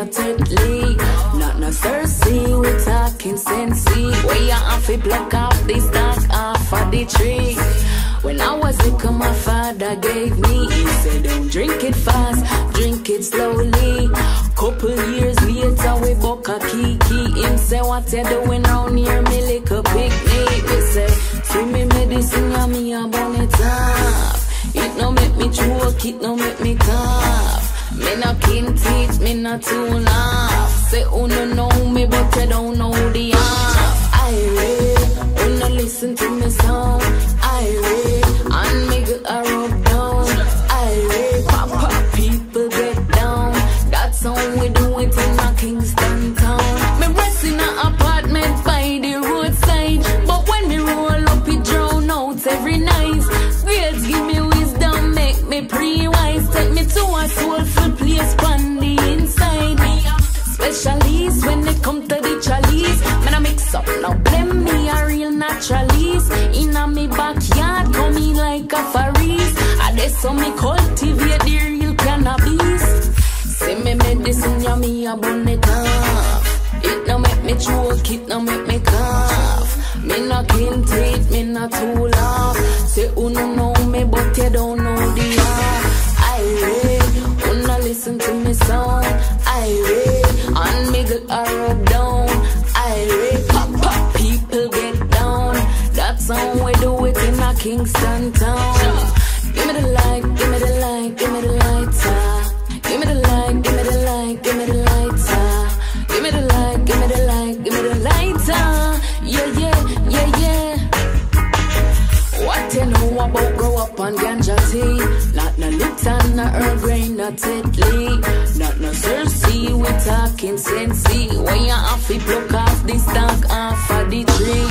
not deadly. Not no Cersei, we talking sensei. Where you have to pluck off the stalk off of the tree. When I was little, my father gave me. He said, don't drink it fast, drink it slowly. Couple years later, we buck a kiki. Him say, what you doing round here, me lick a picnic. We say, see me medicine, yeah, me a burn it off. It no make me choke, it no make me cough. Me no kin teeth, me no too laugh. Say, oh no know me, but you don't know the half. I read, oh no listen to me song. I read, and me get a rub down. I read, pop people get down. That's how we do it in a Kingston town. Me rest in a apartment by the roadside, but when me roll up, it drown out every night. Grades give me wisdom, make me pre-wise. Take me to a soulful place on the inside. Specialist when it come to the chalice. Man I mix up, now blame me a real naturalist. In a me backyard, coming like a forest. I dey so me cultivate the real cannabis. Say me medicine, yeah me a burn it off. It no make me choke, it no make me cough. Me no clean teeth, me no too laugh. Say no know me, but you don't know the half. I read, wanna listen to me song. I read, and me get a rub down. I read, pop people get down. That's how we do it in a Kingston town. Give me the light, give me the light, give me the lighter. Give me the light, give me the light, give me the lighter. Give me the light, give me the light, give me the lighter. Yeah, yeah, yeah, yeah. What you know about grow up on ganja tea? Not no Lipton, no Earl Grey, no Tetley. Not no Cersei, we talking sensei. When you have to pluck off the stalk off of the tree.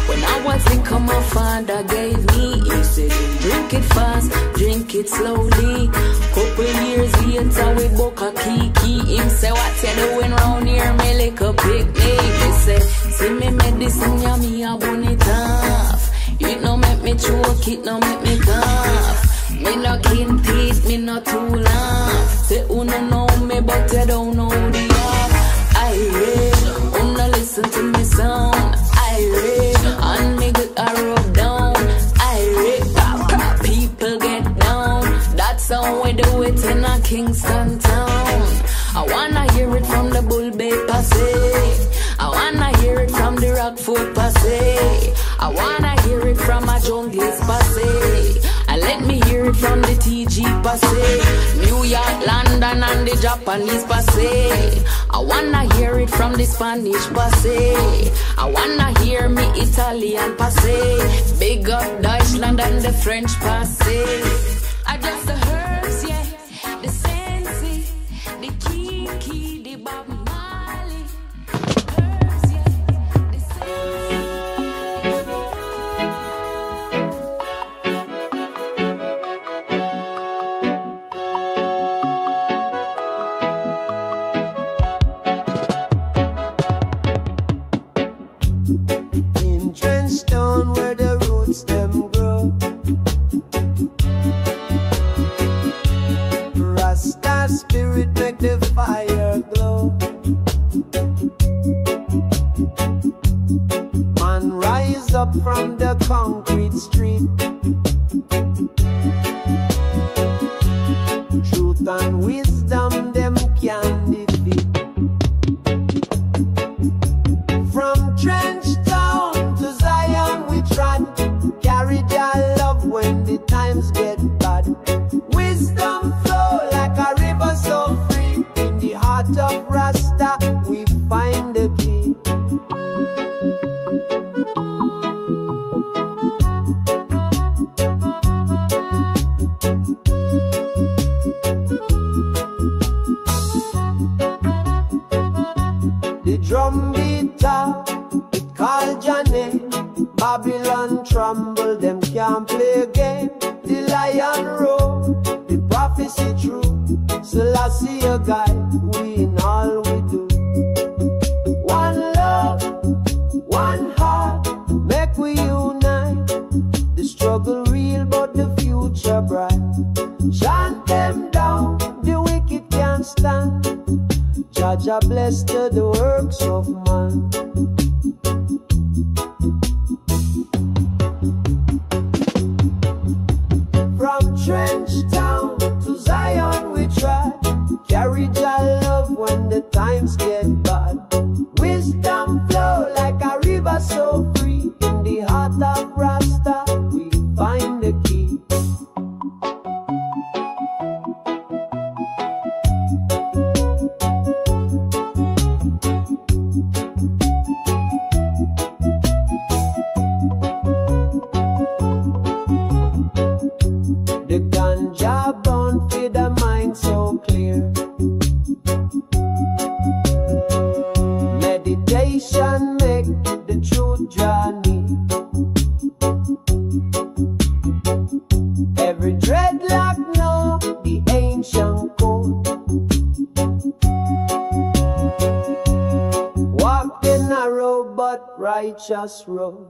When I was little, my father gave me. He said, drink it fast, drink it slowly. Couple years later, we book a kiki. Him say, what you doing round here, me like a picnic. He say, see me medicine, yeah, me a burn it off. It no make me choke, it no make me cough. Me no clean teeth, me no too laugh. Say, no know me, but you don't know the half. I read, no listen to me sound. I read, and me get a rub down. I read, pop people get down. That's how we do it in a Kingston town. I wanna hear it from the Bull Bay Passé. I wanna hear it from the Rockford Passé. I wanna hear it from a Jungles Passé. And let me hear it from the TG Passé. New York, London and the Japanese Passé. I wanna hear it from the Spanish Passé. I wanna hear me Italian Passé. Big up Deutschland and the French Passé. I just the herbs, yeah. The sensei, the kiki, the Bob Marley. Herbs, yeah. The sensei. In Trenchtown where the roots them grow, Rasta spirit make the fire glow. Man rise up from the concrete street. Truth and wisdom them can defeat. From Trenchtown to Zion we trod, carry their love when the times get bad. Wisdom flow like a river so free. In the heart of Rasta we find the key. The drum beater, it called your name. Babylon tremble, them can't play game. The lion roar, the prophecy true. Selassie a guide, we in all we do. One love, one heart, make we unite. The struggle real, but the future bright. Chant them down, the wicked can't stand. Jah From Trench Town to Zion we try, carry Jah love when the times get bad. Wisdom flow like a river so free, in the heart of Rasta we find the key. The ganja burn for the mind so clear. Meditation make the truth draw near. Every dreadlock know the ancient code. Walk the narrow but righteous road.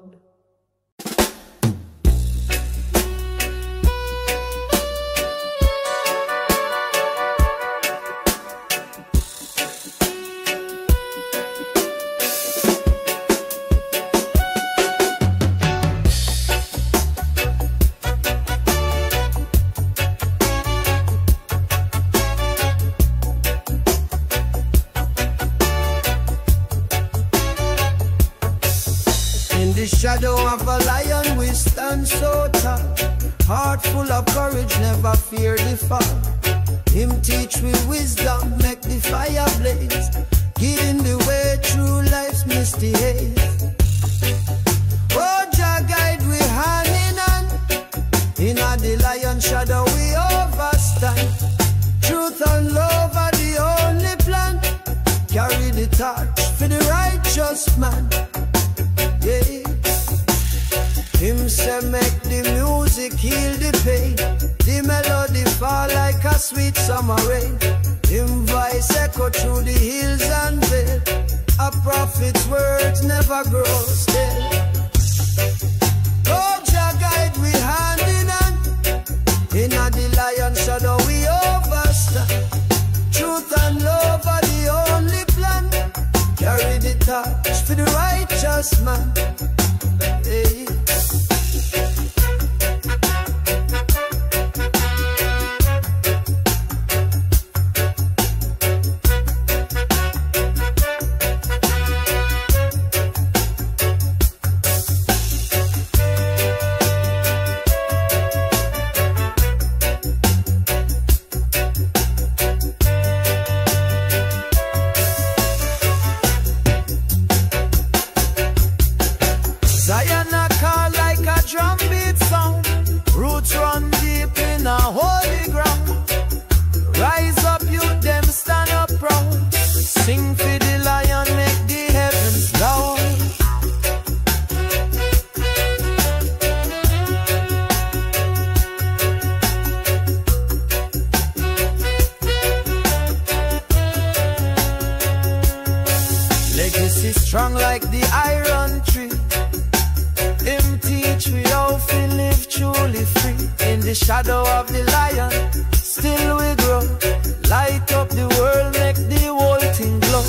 Shadow of a lion we stand so tall, heart full of courage, never fear the fall. Him teach we wisdom, make the fire blaze, guiding the way through life's misty haze. Oh, Jah guide we hand in hand, in the lion shadow we overstand. Truth and love are the only plan, carry the torch for the righteous man. Yeah. Him say make the music heal the pain, the melody fall like a sweet summer rain. Him voice echo through the hills and vale, a prophet's words never grow still. Oh, Jah guide we hand in hand, in the lion shadow we overstand. Truth and love are the only plan, carry the torch for the righteous man. Hey. Strong like the iron tree, him teach we how to live truly free. In the shadow of the lion, still we grow. Light up the world, make the whole thing glow.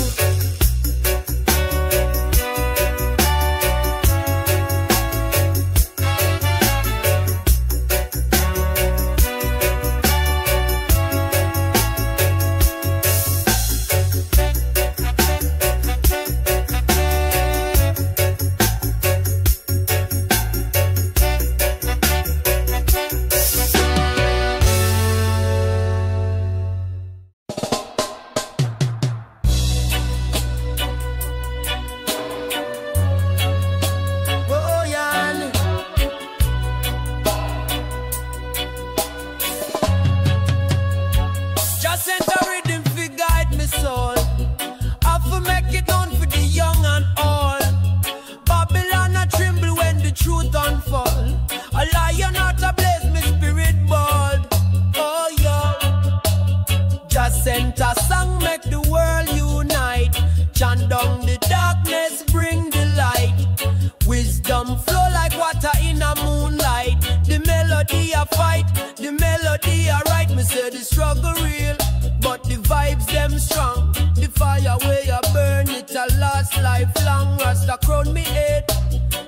Rasta crown me head.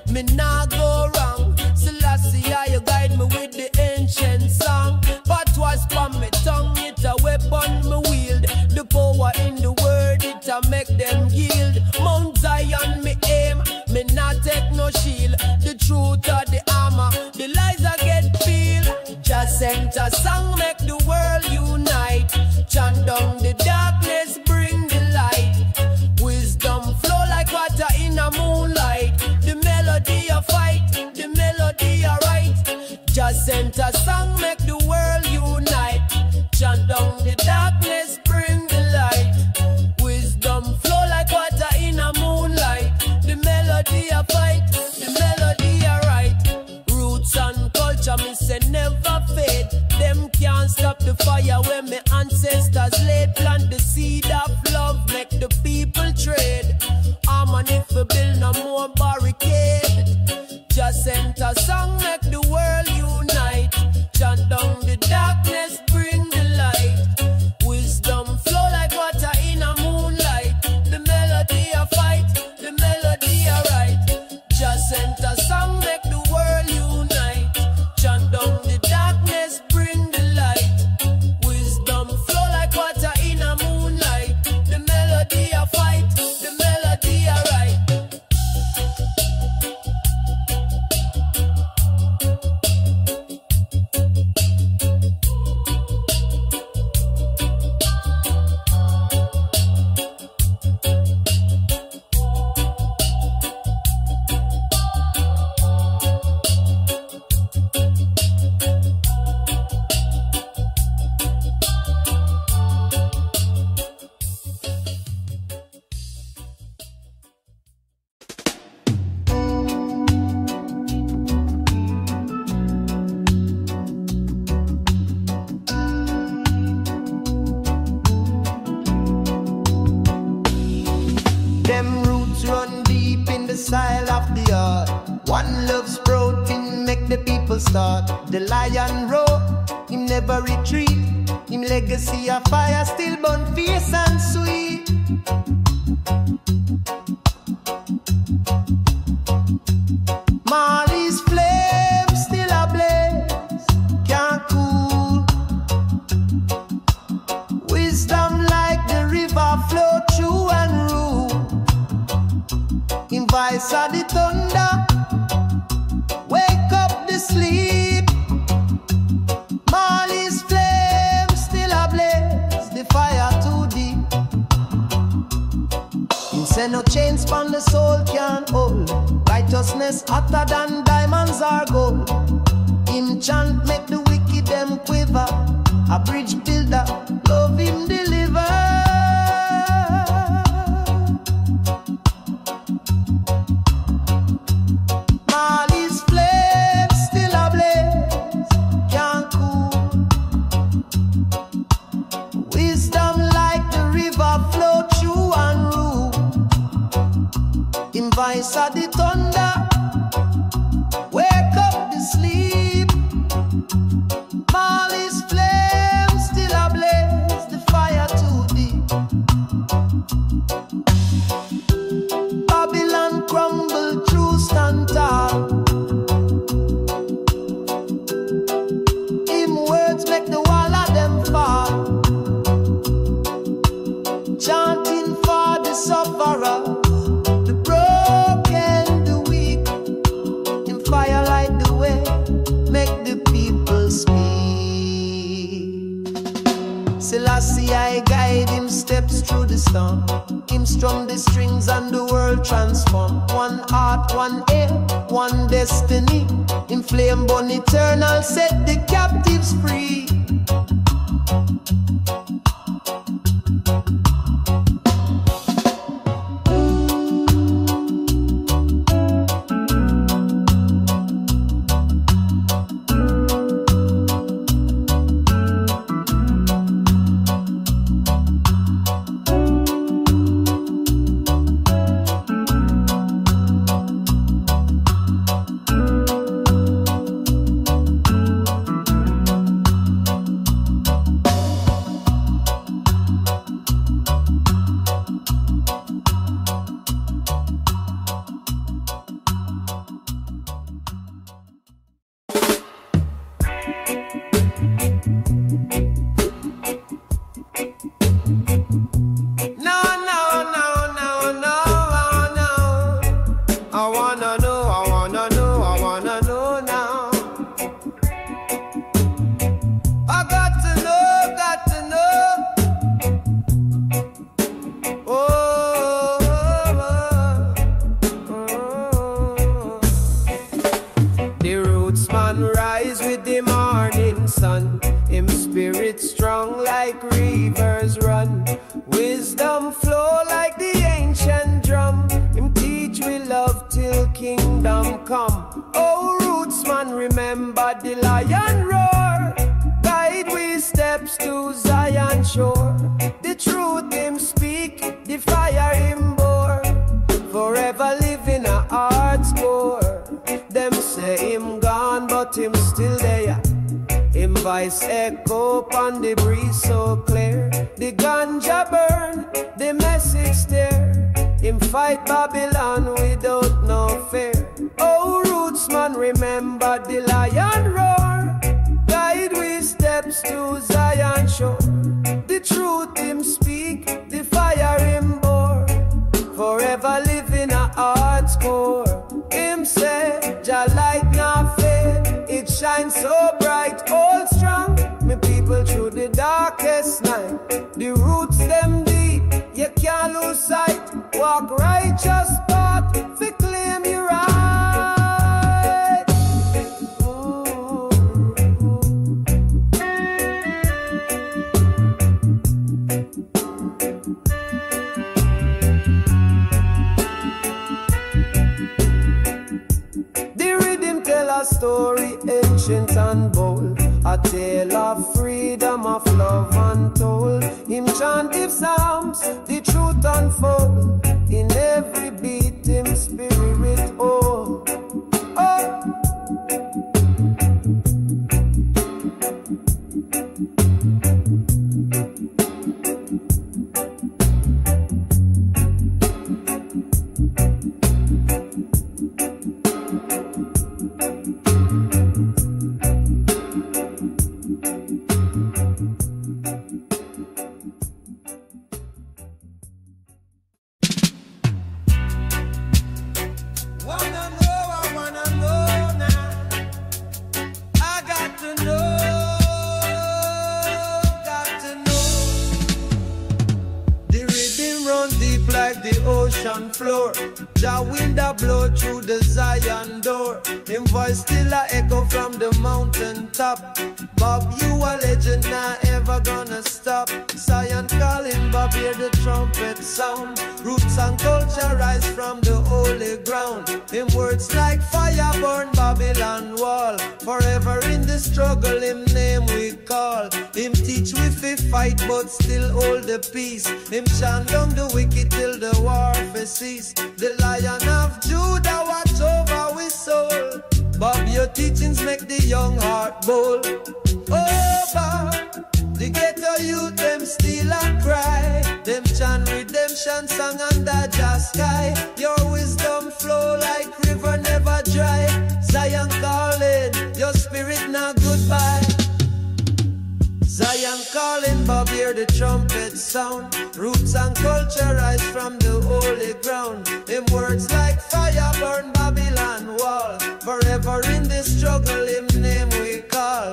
Me nah go wrong. Selassie, you guide me with the ancient song. But was from me tongue, it a weapon me wield. The power in the word, it a make them yield. Mount Zion me aim, me not take no shield. The truth of the armor, the lies I get feel. Just sent a song, make the world unite. Chant down the darkness, bring the light. Wisdom flow like water in a moonlight. The melody a fight, the melody a right. Just sent a song, make the world unite. Chant down the darkness, bring the light. Wisdom flow like water in a moonlight. The melody a fight, the melody a right. Roots and culture, me say never fade. Them can't stop the fire when me ancestors laid. Plant the seed of love, make the people trade. Harmony for build no more barricade. Just sent a song, make the world unite. Chant down the darkness, bring the light. Wisdom flow like water in a moonlight. The melody a fight, the melody a right. Just sent a song, make the world unite. Chant down the darkness, bring the light. Wisdom flow like water in a moonlight. The melody a fight, the melody a right. Them roots run deep in the soil of the earth. One love sprouting, make the people start. The lion roar, him never retreat. Him legacy of fire still burn fierce and sweet. Marley's flame still ablaze, can't cool. Wisdom like the river flow through and rule. In voice of the thunder, wake up the sleep. Marley's flame still ablaze, the fire too deep. Him say no chains from the soul can hold. Righteousness hotter than diamonds or gold. Him chant make the wicked them quiver. A bridge builder, love him deliver. Marley's flame still ablaze, can't cool. Wisdom like the river flow through and rule. In voice of the thunder, wake up the sleep. Marley's flame still ablaze, the fire too deep. Babylon crumble, true stand tall. Him words make the wall of them fall. Chanting for the sufferer, the broken, the weak. Him fire light the way, make the people speak. Selassie, I guide him steps through the storm. Him strum the strings and the world transform. One heart, one aim, one destiny. In flame burn eternal, set the captives free. wanna know, I wanna know, I wanna know now. I got to know, got to know. Oh, the roots man rise with the morning sun. Him spirit strong like rivers run. Wisdom flow like the ancient drum. Him teach we love till kingdom come. Oh, roots man, remember the lion roar. Guide we steps to Zion shore. The truth him speak, the fire him bore. Forever live in a heart's core. Them say him gone, but him still there. Him voice echo upon the breeze so clear. The ganja burn, the message stare. Him fight Babylon without no fear. Oh, roots man, remember the lion roar. Guide we steps to Zion shore. The truth him speak, the fire him bore. Forever live in a heart's core. Him say, Jah light not fade. It shines so bright, all strong. Me people through the darkest night. The roots them deep, you can't lose sight. Walk righteous path, fi claim your right. The rhythm tell a story ancient and bold. A tale of freedom, of love untold. Him chant his psalms, the truth unfold. In every beat, him spirit hold. Oh. Ocean floor, the wind a blow through the Zion door. Him voice still a echo from the mountain top. Bob, you a legend, not ever gonna stop. Zion calling, Bob, hear the trumpet sound. Roots and culture rise from the holy ground. Him words like fire burn Babylon wall. Forever in the struggle, him name we call. Him teach we fi fight, but still hold the peace. Him chant down the wicked till the war fi cease. The Lion of Judah watch over we soul. Bob, your teachings make the young heart bold. Oh, Bob, the ghetto youth, them still a cry. Them chant redemption song under the sky. Your wisdom flow like river never dry. Zion calling, your spirit not goodbye. Zion calling, Bob, hear the trumpet sound. Roots and culture rise from the holy ground. Him words like fire burn Babylon wall. Forever in the struggle, him name we call.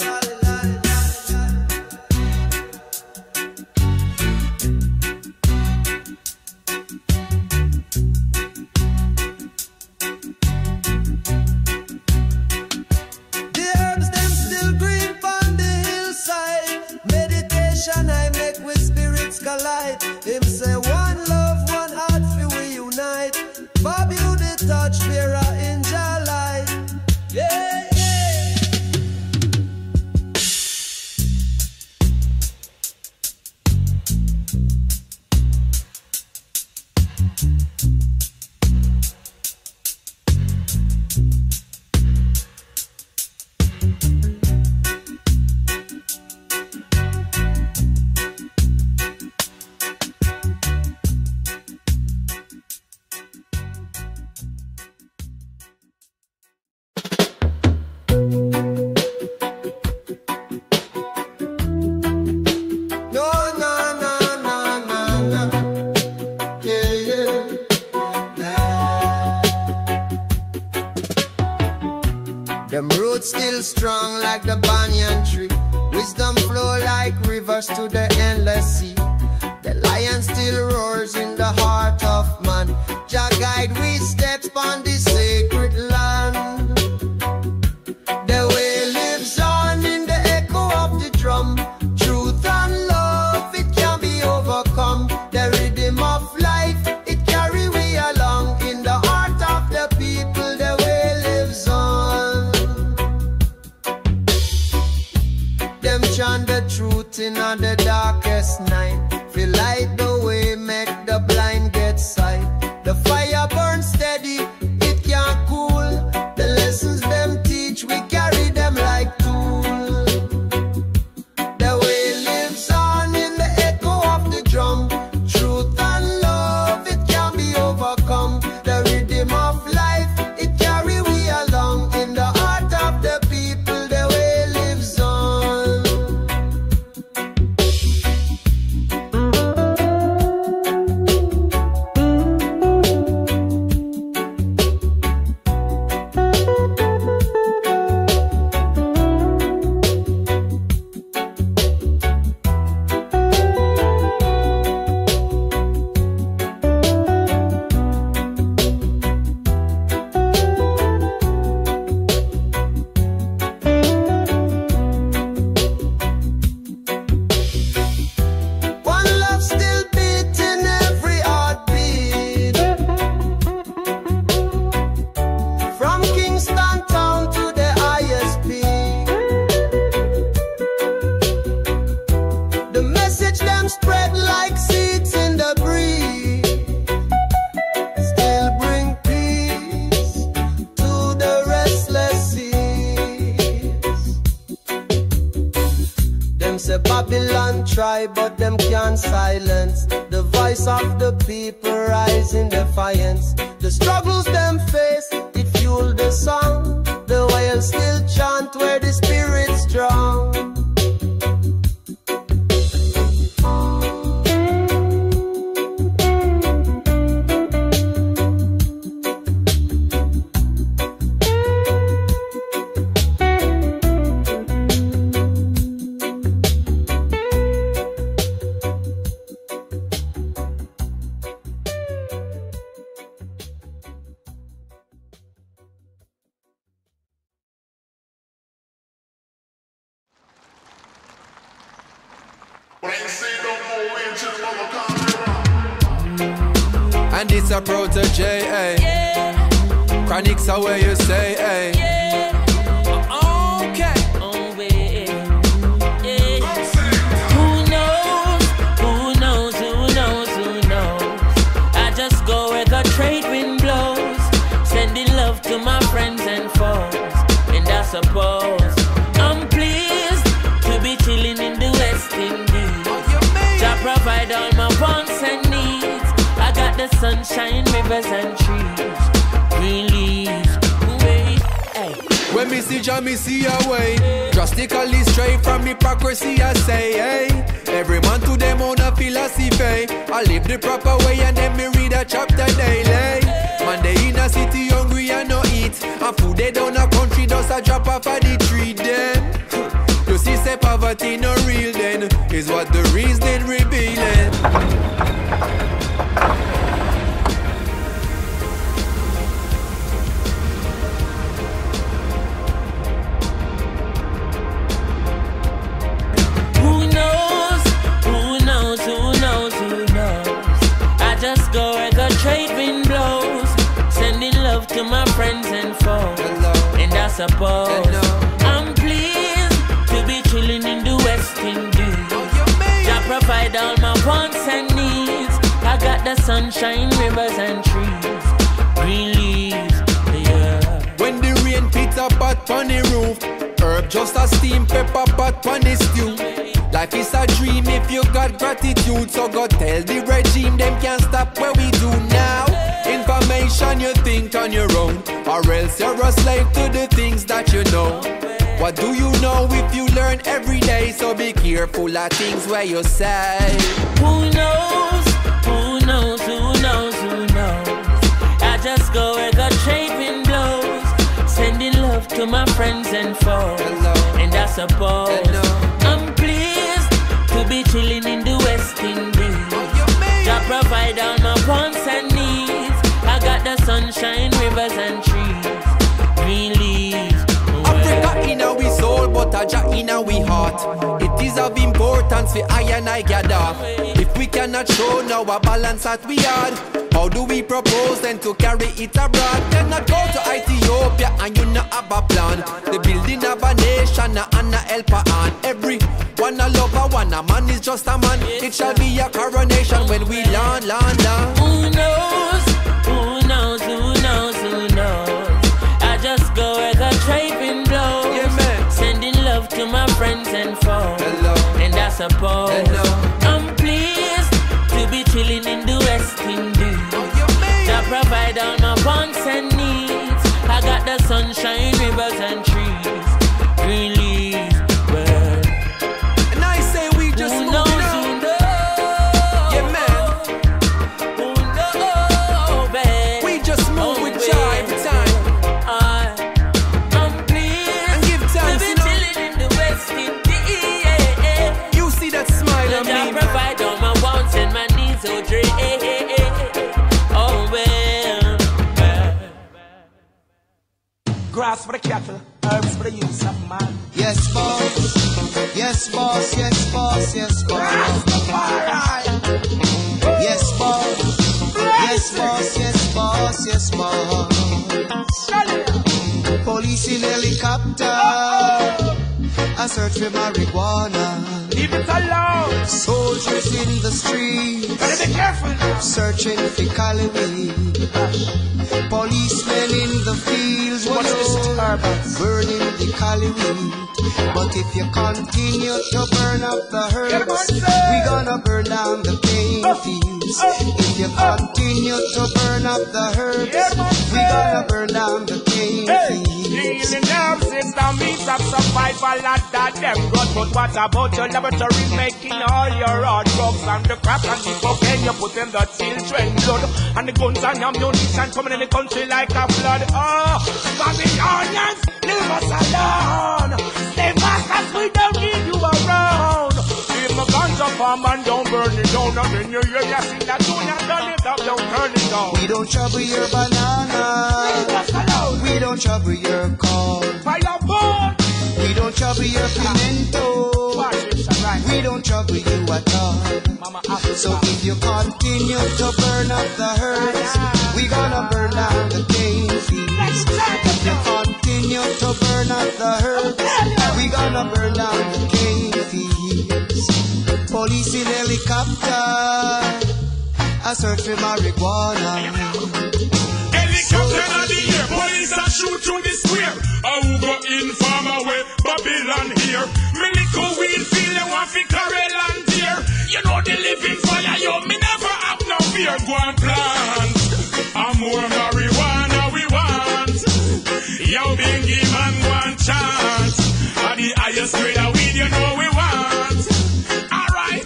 I make with spirits collide. Him say one love, one heart, fi we unite. Bob, you the touch bearer in Jah light. Yeah, yeah. Them roots still strong like the banyan tree. Wisdom flow like rivers to the endless sea. The lion still roars in the heart of man. Jah guide we steps on the sacred land. The way lives on in the echo of the drum. Truth and love, it can be overcome. The rhythm of life, it carry we along. In the heart of the people, the way lives on. Them chant the truth in the darkest night. Feel light the way make the blind get sight. The fire burns steady, it can't cool. The lessons them teach, we carry them like tool. The way lives on in the echo of the drum. Truth and love, it can be overcome. The rhythm of life, it carry we along. In the heart of the people, the way lives on. One love still beating every heartbeat. From Kingston town to the highest peak. The message them spread like seeds in the breeze. Still bring peace to the restless seas. Them say Babylon try, but them can't silence the voice of the people rise in defiance. The struggles them face, it fuel the song. The whales still chant where the spirit's strong. And it's a protege, eh? Yeah, Chronics are where you say, eh? yeah. Okay. Oh, yeah, yeah. Who knows? Who knows? Who knows? Who knows? I just go where the trade wind blows, sending love to my friends and foes. And I suppose I'm pleased to be chilling in the West Indies. Jah provide all my wants and needs. I got the sunshine, rivers and trees. Green leaves, wait, hey. When me see Jah, me see a way. Drastically straight from hypocrisy, I say, hey. Every man to them own a philosophy. I live the proper way and then me read a chapter daily. Man, they in a city hungry and no eat. And food they down a country, does a drop off of the tree then. You see, say poverty no real then, is what the reason revealing. Who knows? Who knows? Who knows? Who knows? I just go where the trade wind blows, sending love to my friends and foes. Hello. And I suppose Hello. I'm pleased to be chilling in the West Indies. Jah provide all my wants and needs. I got the sunshine, rivers and trees. Green leaves, yeah. When the rain pits a pot on the roof, herb just a steam pepper pot on the stew. Life is a dream if you got gratitude. So go tell the regime them can't stop what we do now. Information you think on your own, or else you're a slave to the things that you know. What do you know if you learn every day? So be careful of things where you say. Who knows? Who knows? Who knows? Who knows? I just go where the trade wind blows, sending love to to my friends and foes. And I suppose I'm pleased to be chilling in the West Indies. Jah provide all my wants and needs. I got the sunshine, rivers and trees. Green leaves. Africa in our soul, but a Jah in our heart. It is of importance for I and I gather. If we cannot show now a balance that we are, how do we propose then to carry it abroad? Cannot go to Ethiopia and you not have a plan. The building of a nation and a helper on. Every one a lover, one a man is just a man. It shall be a coronation when we land. Who knows? Who knows? Who knows? Who knows? I just go where the trade wind blows. Sending love to my friends and foes. And I suppose I'm pleased to be chilling in the West Indies. I provide all my wants and needs. I got the sunshine, rivers and trees. Green leaves, bird. And I say we just moving on. Yeah, man. Who knows, babe? We just move with joy every time. I'm pleased and give thanks, to be chilling in the West Indies. You see that smile on me, I provide all my wants and my needs, oh Dre. Grass for the cattle, herbs for the use of man. Yes, boss. Yes, boss. Yes, boss. Yes, boss. Yes, boss. Yes, boss. Yes, boss. Yes, boss. Police in helicopter. I search for marijuana. Leave it alone. Soldiers in the streets. Gotta be careful now. Searching for Cali weed. Policemen in the fields, burning the Cali weed. But if you continue to burn up the herbs, we gonna burn down the cane fields. If you continue to burn up the herbs, we gonna burn down the cane fields. Healing nerve system means of survival at that them good. But what about your laboratory making all your raw drugs and the crack and the cocaine you put in the children blood and the guns and ammunition coming in the country like a flood. Oh, Babylonians, leave us alone. Stay fast as we don't need you around. Leave my guns up and don't burn it down. And then you hear you sing that tune and don't lift up, don't turn it down. We don't trouble your banana. Leave us alone. We don't trouble your corn. Fireball. We don't trouble your pimento. We don't trouble you at all. So if you continue to burn up the herbs, we gonna burn down the cane fields. If you continue to burn up the herbs, we gonna burn down the cane fields. Police in helicopter, I search for marijuana. Helicopter in the air, police a shoot through the square. I go in farm away, Babylon here. Me little weed feel they want fi carrel and deer. You know the living fire, yo, me never have no fear. Go and plant, and more marijuana we want. Yo, Bingy man go and chant. At the highest grade of weed, you know we want. Alright,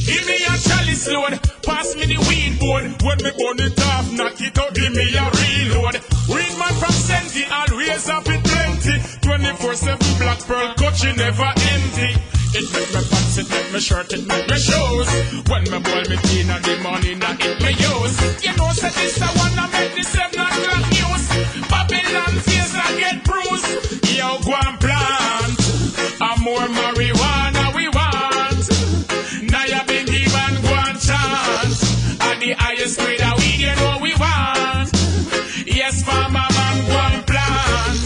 give me a chalice load, pass me the weed board. When me burn it off, knock it out, give me a reload. Read man from Senti, always up in plenty. 24/7 black pearl coachy never empty. It make me pants, it make me shirt, it make me shoes. When me boil me tea in the morning, I it me use. You know, say this I wanna make this 7 o'clock news. Babylon face I get bruised. Yo, go and plant, and more marijuana we want. Now you been given go and chant. At the highest grade of weed, you know we want. Yes, farmer man go and plant,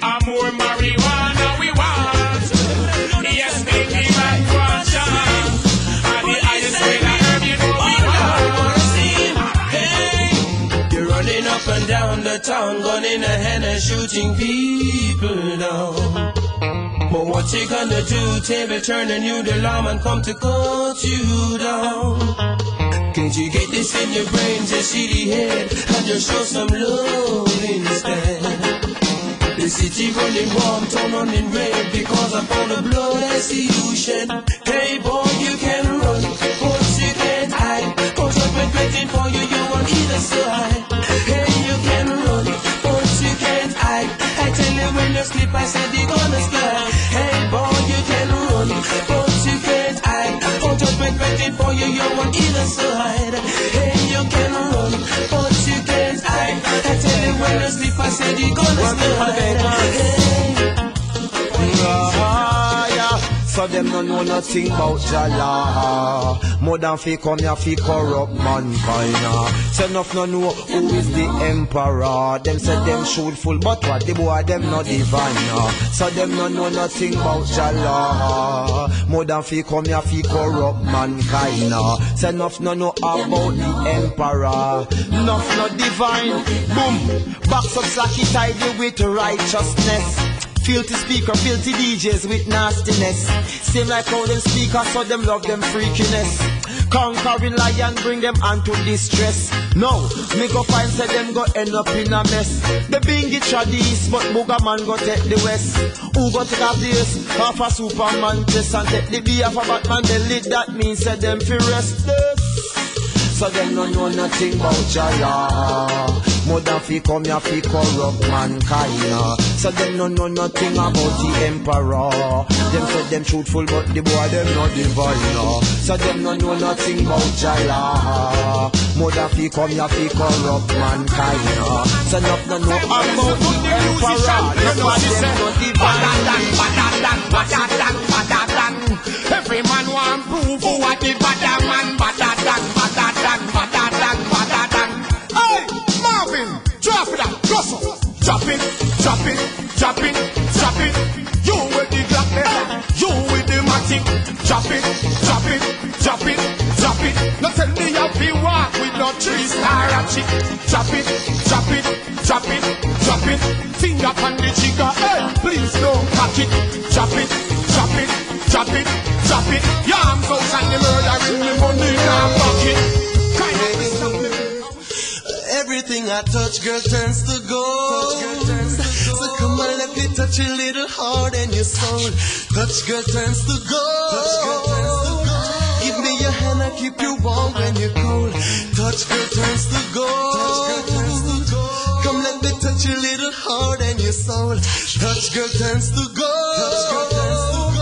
and more marijuana we want. Yes, baby man go and chant. At the highest grade of herb, you know we want. Hey, you're running up and down the town, gun in a hand and shooting people down. But what you gonna do? Table turning you the alarm and come to cut you down. Can't you get this in your brain, just see the head and just show some love instead? The city running warm, town running red because I found the blood I see you shed. Hey boy, you can run, but you can't hide. Cause I've been waiting for you on either side. Hey, you can run, but you can't hide. I gonna sleep, I said you gonna sleep again. So them no know nothing about Jala. More than fi come here fi corrupt mankind. Say enough no know who is the emperor. Them say them truthful, but what the boy them not divine. So them no know nothing about Jala. More than fi come here fi corrupt mankind. Say enough no know about the emperor. Enough no divine. Boom, box up slacky tidy with righteousness. Filthy speaker, filthy DJs with nastiness. Same like how them speakers, so them love them freakiness. Conquering lion, bring them onto distress. No, me go find say them go end up in a mess. The bingy tradis, but booger man go take the west. Who go take a place, half a Superman test and take the B of a Batman belly. That means say them fi restless. So them no know nothing about Jala. More than fi come here fi corrupt mankind. So them no know nothing about the emperor. Them say them truthful, but the boy them not divine. So them no know nothing about Jala. More than fi come here fi corrupt mankind. So them no know about the emperor. Them boy them not divine. Every man want prove who what the better man. Hey, Marvin, drop it up, Russell. Drop it, drop it, drop it, drop it. You with the Glock there, you with the Matic. Drop it, drop it, drop it, drop it. No tell me how we walk with no 3-star chick. Drop it, drop it, drop it, drop it. Finger on the trigger, hey, please don't catch it. Drop it, drop it, drop it, drop it. Your arms out and the murder in the money in our pocket. Everything I touch, girl, turns to gold. So come on, let me touch your little heart and your soul. Touch, girl, turns to gold. Give me your hand, I keep you warm when you're cold. Touch, girl, turns to gold. Come, let me touch your little heart and your soul. Touch, girl, turns to gold.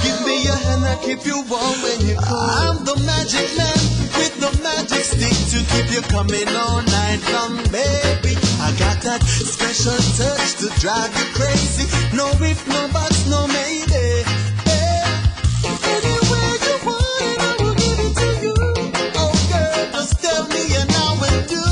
Give me your hand, I keep you warm when you're cold. I'm the magic man with the magic stick to keep you coming all night long, baby. I got that special touch to drive you crazy. No if, no buts, no maybe. Hey, anywhere you want it, I will give it to you. Oh girl, just tell me and I will do.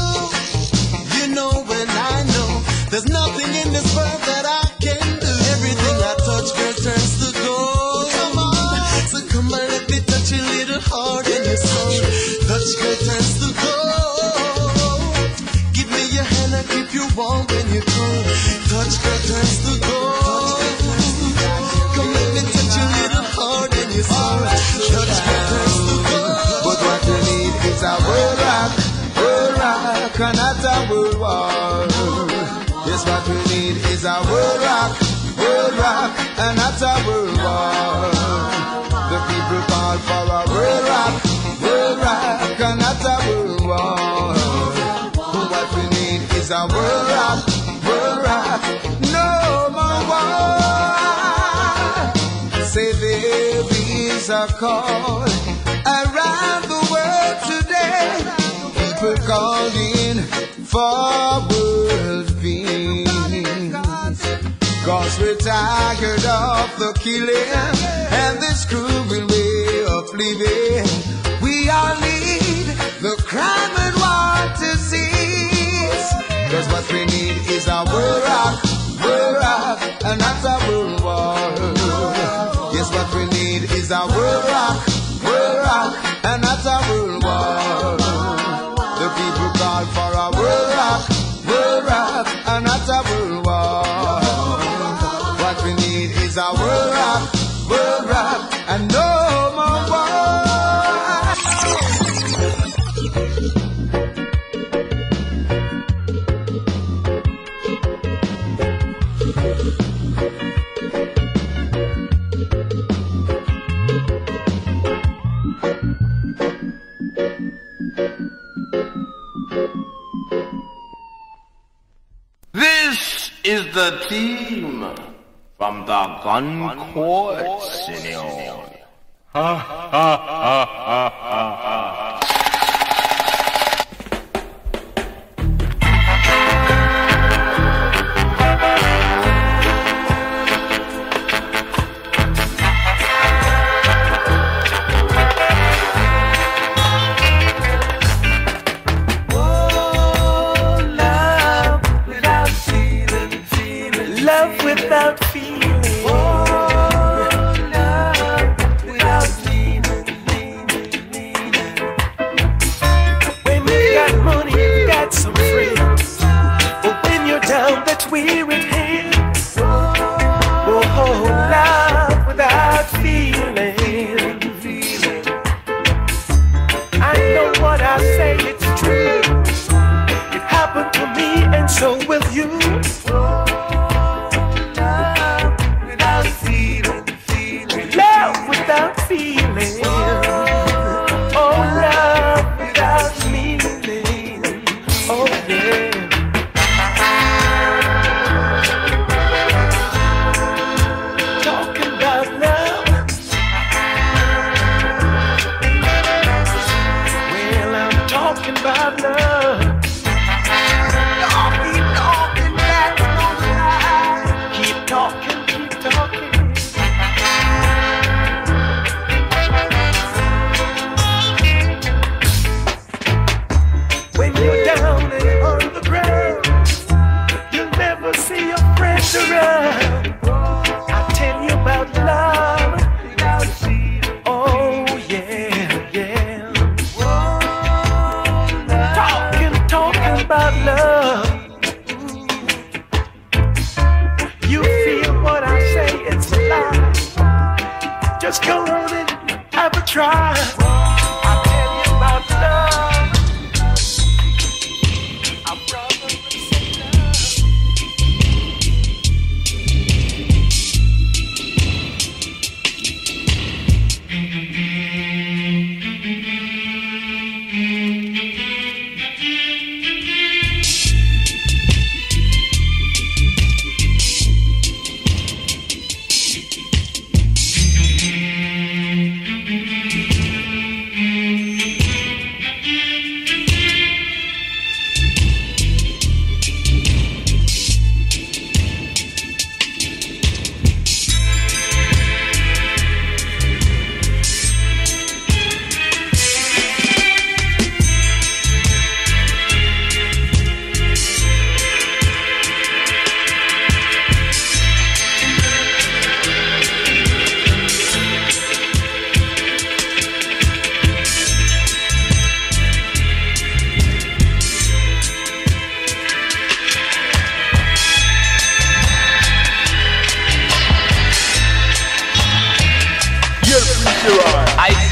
You know when I know, there's nothing in this world that I can do. Everything I touch, girl, turns to gold. Come on, so come on, let me touch your little heart and your soul. Touch, girl, turns to gold. Give me your hand, I keep you warm when you're cold. Touch, girl, turns to gold. Come let me touch your little heart and your soul. Touch, girl, turns to gold. But what you need is a world rock, and not a world war. Yes, what we need is a world rock, and not a world war. The people call for a world rock, and not a world war. What we need is a world rock, no more war. Say there is a call around the world today. People calling for world peace. Cause we're tired of the killing and this cruel way of living. We all need the crime and war to cease. Cause what we need is a world rock, and not a world war. Yes, what we need is a world rock, and not a world war. The people call for a world rock, and not a world war. What we need is a world rock, and no more war. This is the team from the gun court, senor. Ha ha ha ha ha ha. without feeling. Oh, love without meaning. When you got money, you got some friends, but when you're down, that's where it ends. Oh, love without feeling. I know what I say, it's true. It happened to me, and so will you. Love without feeling. Love without feeling. Oh, love without meaning. Oh, yeah. Talking about love. Well, I'm talking about love. Keep talking, that's no lie. Keep talking, keep talking. When you're down and on the ground, you'll never see your friends around. I tell you about love. Oh yeah, yeah. Talking about love. You feel what I say, it's a lie. Just go on and have a try. I tell you about love. Our brother would say love.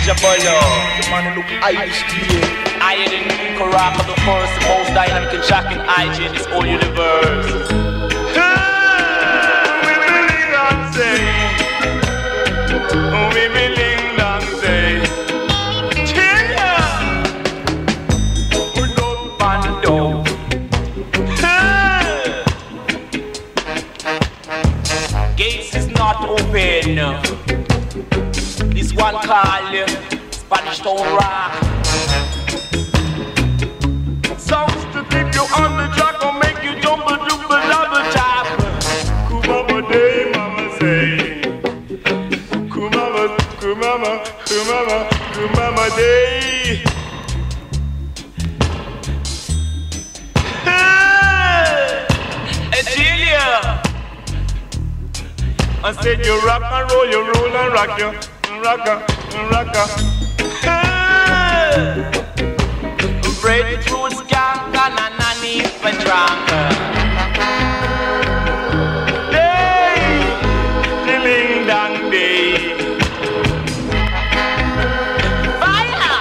Jabolo, the man who look Irish clear. I didn't think rock of the first, the most dynamic and shocking IG in this whole universe. We believe and say, we believe and say, Chilla, we don't bando. Gates is not open. This one call you Spanish Town Rock. Songs to keep you on the track or make you jump a double double tap. Kumama day, mama say. Kumama, kumama, kumama, kumama day. Hey, Celia. I said you rock and roll, you roll and rock you. Rocker, rocker. Hey! Break through skunk and a nanny for drunk. Hey! Ding dong day. Fire!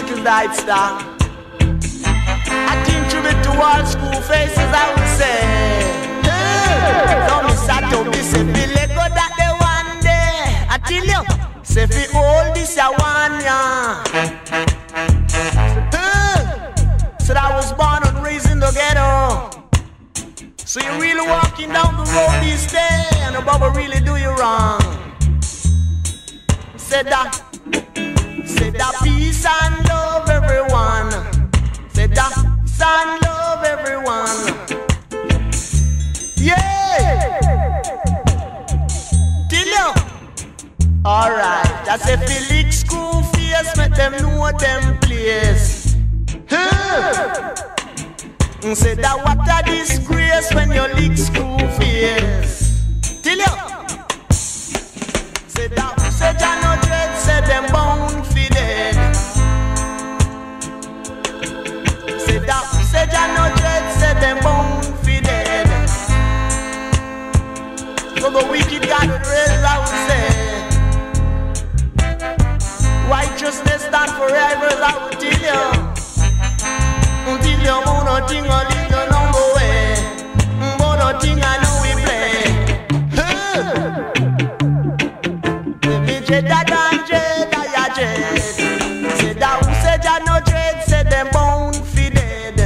bicycle died star. I think tribute to all school faces, I would say. Don't miss a top, this is Billy go that the one day. I tell you, say fi all this a one ya. Said I was born and raised in the ghetto. So you're really walking down the road this day, and the Baba really do you wrong. Said that peace and love everyone. Said that peace and love everyone. Yeah. Till you. Alright, I say Felix school face, make them know them place. Say that what a disgrace when you lick school face. Till you. Say that, say Jah no dread, say them bound fi dead. Say that, say Jah no dread, say them bound fi dead. So the wicked God raise, I would say. Righteousness stand forever, I will tell you. Until you want nothing, or leave you along the way. But nothing I know we play. Baby Jeda dan Jeda ya Jed. Say that who say Jah no dread, say them bound fi dead.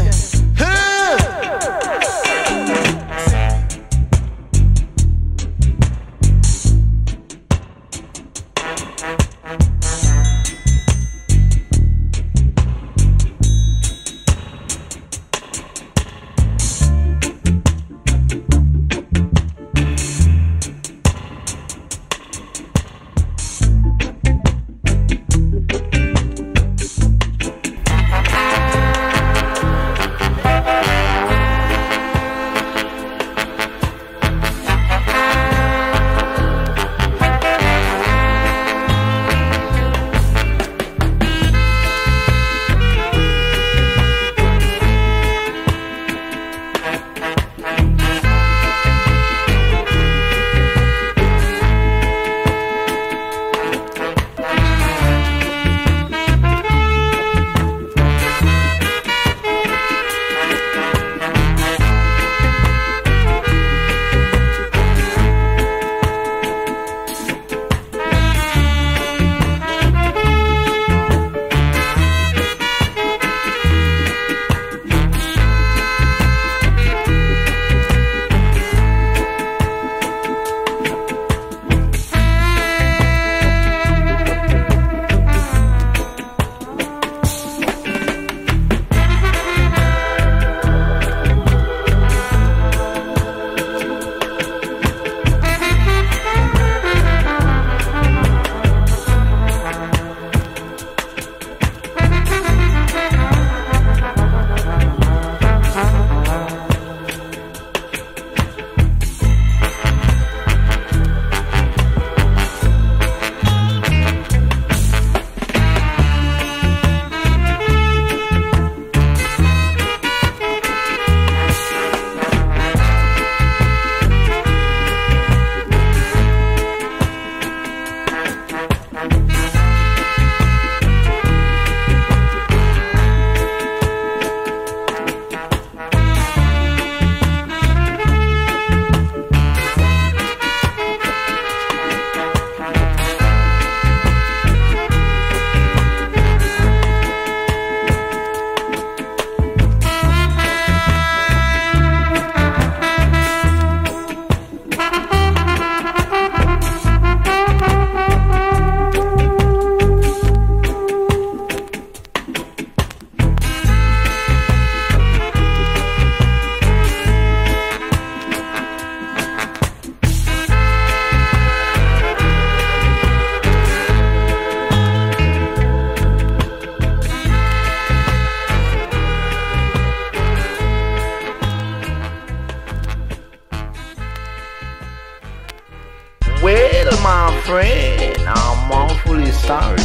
friend, I'm awfully sorry,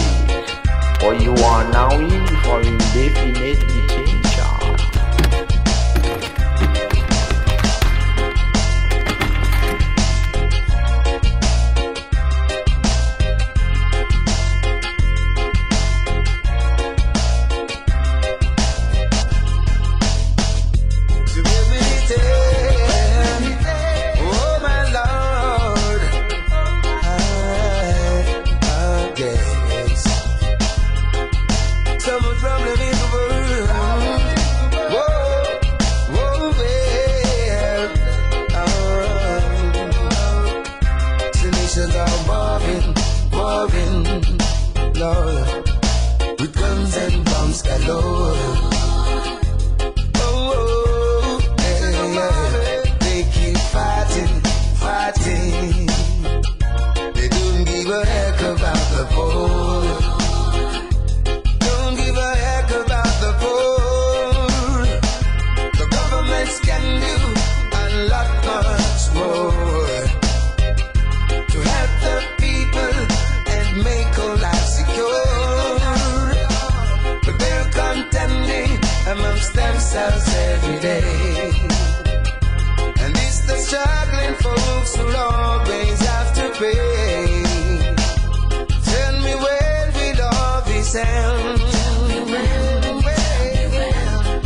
for you are now in for indefinite detention. nations are warring, Lord, with guns and bombs galore. They keep fighting. They don't give a heck about the poor. Don't give a heck about the poor. The governments can do a lot much more to help the people and make our lives secure. But they're contending amongst themselves every day. And it's the struggling folks who'll always have to pay. Tell me when will all this end?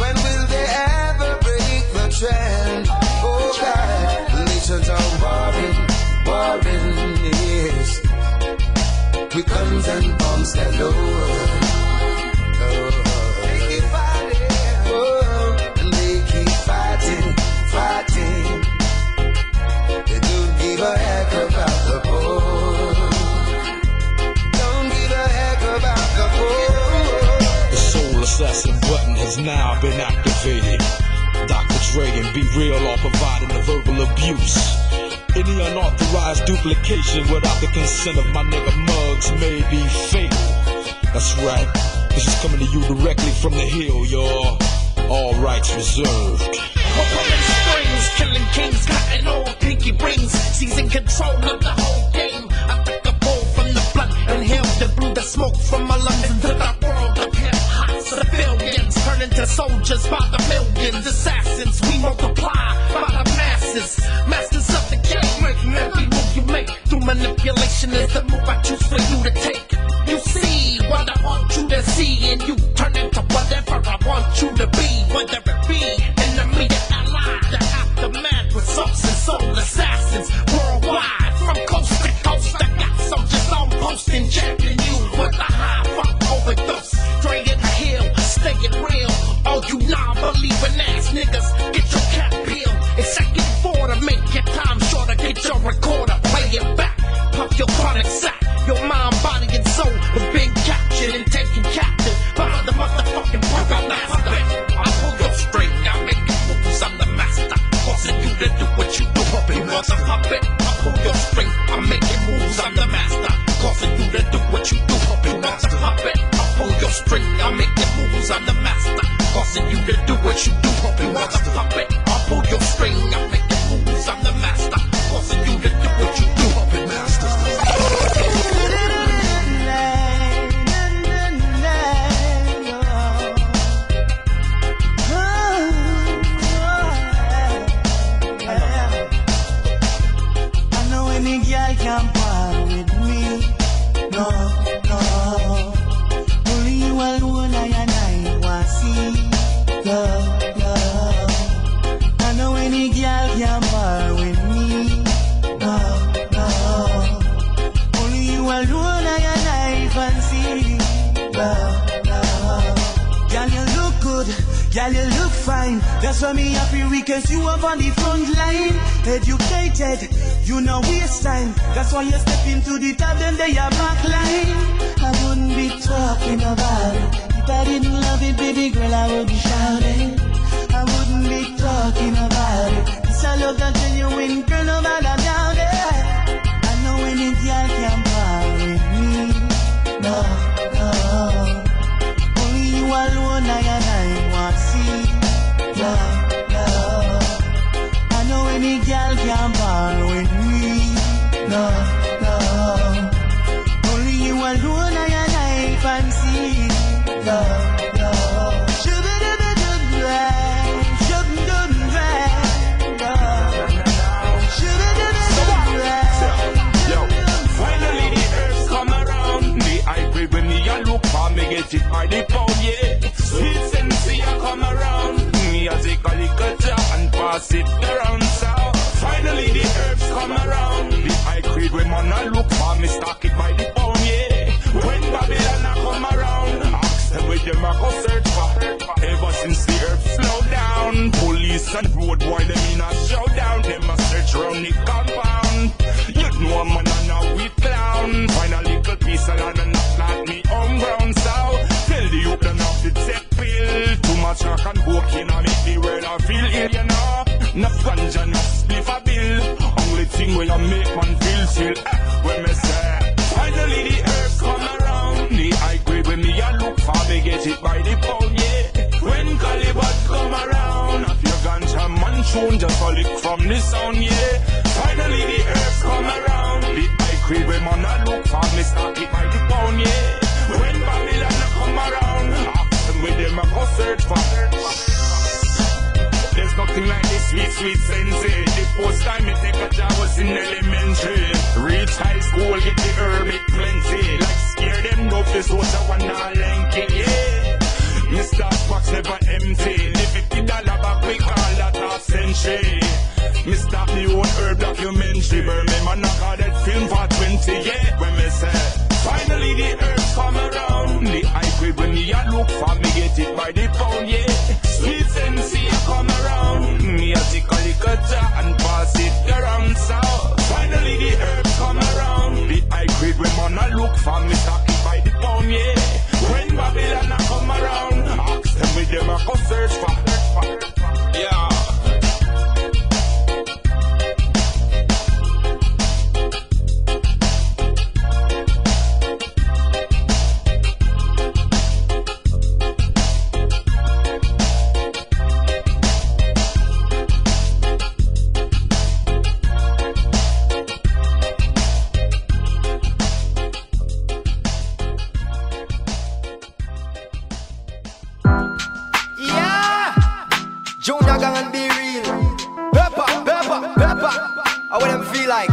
When will they ever break the trend? Oh God, the nations are warring, yes, with guns and bombs galore. They keep fighting. They don't give a heck about the poor. Don't give a heck about the poor. The soul assassin button has now been activated. Dr. Dre and Be Real are providing the verbal abuse. Any unauthorized duplication without the consent of my nigga Muggs may be fatal. That's right, this is coming to you directly from the hill, y'all. All rights reserved. Pulling strings, killing kings, cutting old pinky rings, seizing control of the whole game. I took a bowl from the blunt, inhaled and blew the smoke from my lungs into the world of hip hop. Civilians turn into soldiers by the millions, assassins we multiply by the masses, masters of the game. Making every move you make through manipulation is the move I choose for you to take. You see what I want you to see, and you turn into whatever I want you to be, whether it be enemy or ally. The aftermath results in soul assassins worldwide, from coast to coast. I got soldiers on post injecting you with a high fuck overdose. Straight in the hill, staying real. All you non-believing ass niggas, get your cap peeled. It's second four to make your time shorter. Get your recorder, play it back. Pump your chronic sack. Your mind, body, and soul has been captured and taken captive by the motherfucking program master. I pull your string, I make it moves, I'm the master. Causing you to do what you do, hoping was a puppet. I pull your string, I make it moves, I'm the master. Causing you to do what you do, hoping was a puppet. I pull your string, I make it moves, I'm the master. Causing you to do what you do, hoping was a puppet. I pull your string, I make it moves, I'm the master. Causing you to do what you do, hoping master. Can't part with me, no. Only you alone I want see, love. I know any girl can't part with me, no. Only you alone I fancy, love. Girl, you look good, girl, you look fine. That's why me happy because you up on the front line. Educated, you know waste time. That's why you step into the top, then they are back line. I wouldn't be talking about it if I didn't love it, baby girl, I would be shouting. I wouldn't be talking about it. It's a love that genuine, girl, no matter doubt it. I know any girl can part with me, no. Only you alone I want see, love. I know any girl can part with me, no. Only you alone I fancy, love. Finally the herbs come around. The high grade when me a look for me get it by the pound, yeah. Sweet sensei a come around. Me a take a little jar and pass it around, so finally the herbs come around. The high grade when man a look for me stock it by the pound, yeah. When Babylon a come around, ask them where them a go search for. Ever since the herbs slow down, police and road boy them in a showdown. Them a search round the compound. You know a man a Walking on make the world I feel ill, you know. No ganja, no spliff a bill. Only thing when you make man feel chill. When me say, finally the earth come around. The high grade when me a look for, me get it by the pound, yeah. When Calibat come around, if your ganja man tune, just a lick from the sound, yeah. Finally the earth come around. The high grade when man a look for, me start it by the pound, yeah. When Babylon come around, ask them with them I go search for. There's nothing like this sweet, sweet sensei. The first time me take a job was in elementary. Reach high school, get the herb, it plenty. Like scare them off this water one not lanky, yeah. Mr. Box never empty. The $50 back we call that half century. Mr. The own herb documentary. Burn man knock out that film for 20, yeah. When me say, finally the earth come around. The high grade when you look for me, get it by the pound, yeah. Sweet sensei come around. Me a take a little jar and pass it around, so finally the earth come around. The high grade when man a look for me, stock it by the pound, yeah. When Babylon a come around, ask them with them a go search for, yeah. Junior gang and be real. Pepper, pepper, pepper. How would them feel like?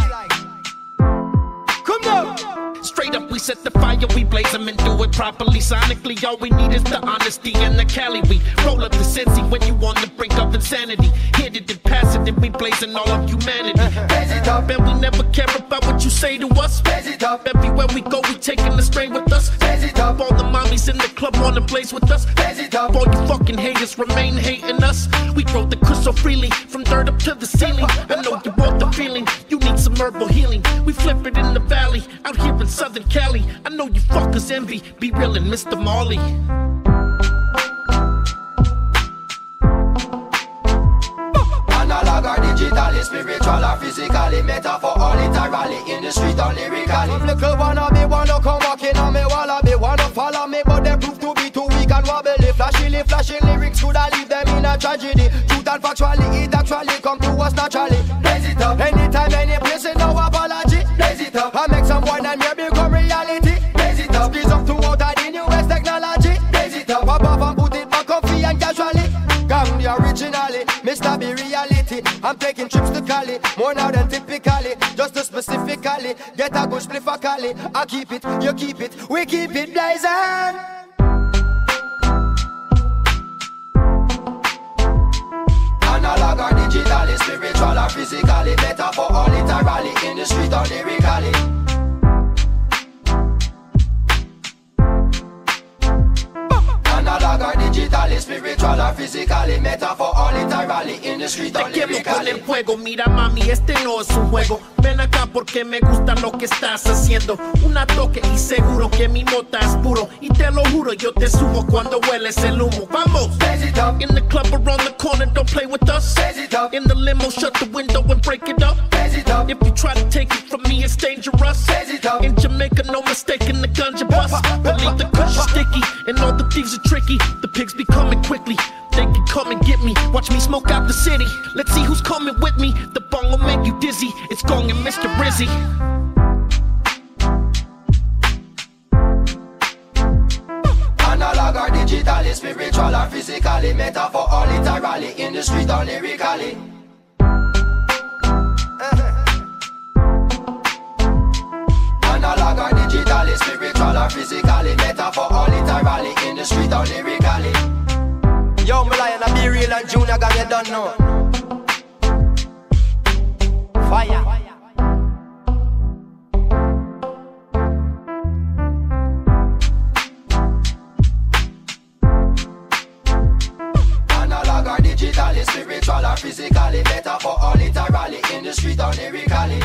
Come on. Straight up, we set the fire, we blaze them and do it properly. Sonically, all we need is the honesty and the Cali. We roll up the Cincy when you on the brink of insanity. Hit it and pass it, and we blazing all of humanity. Blaze it up, and we never care about what you say to us. Blaze it up, everywhere we go, we taking the strain with us. Blaze it up, all the mommies in the club wanna blaze with us. Blaze it up, all you fucking haters remain hating us. We grow the kush so freely, from dirt up to the ceiling. I know you want the feeling, you need some herbal healing. We flip it in the valley, out here in Southern Cali. I know you fuckers envy, be real and Mr. Marley. Analog or digital, spiritual or physically, metaphor or literally, in the street or lyrically. Some little wanna come walking on me, wanna follow me, but they prove to be too weak and wobbly. Flashy lyrics could have leave them in a tragedy. Truth and factually, it actually come to us naturally. Blaze it up, anytime, any place, no apology. Blaze it up, I make some wine and maybe become reality. Blaze it up, squeeze up to out of the newest technology. Blaze it up, above and put it back comfy and casually. Gang the originally, Mr. B reality. I'm taking trips to Cali, more now than typically. Just to specifically, get a good spliff for Cali. I keep it, you keep it, we keep it blazing. Analog or digital, spiritual or physically, metaphor or literally, in the street or lyrically. Analog or digital, spiritual or physically, metaphor or literally, in the street or lyrically. Te quemo con el fuego, mira mami, este no es un juego. Ven acá porque me gusta lo que estás haciendo. Una toque y seguro que mi nota es puro. Y te lo juro, yo te subo cuando hueles el humo. Vamos! Blaze it up. In the club around the corner, don't play with us. Blaze it up. In the limo, shut the window and break it up. Blaze it up. If you try to take it from me, it's dangerous. Blaze it up. In Jamaica, no mistake in the ganja bus. Believe the kush is sticky and all the thieves are tricky. The pigs be coming quickly. They can come and get me. Watch me smoke out the city. Let's see who's coming with me. The bong will make you dizzy. It's Gong and Mr. Rizzy. Analog or digital, spiritual or physically, metaphor or literally, in the street or lyrically. Analog or digital, spiritual or physically, metaphor or literally, in the street or lyrically. Yo, me lion, I be real and Junior gang, you don't know. Fire. Analog or digital, spiritual or physically, metaphor or literally, in the street or lyrically.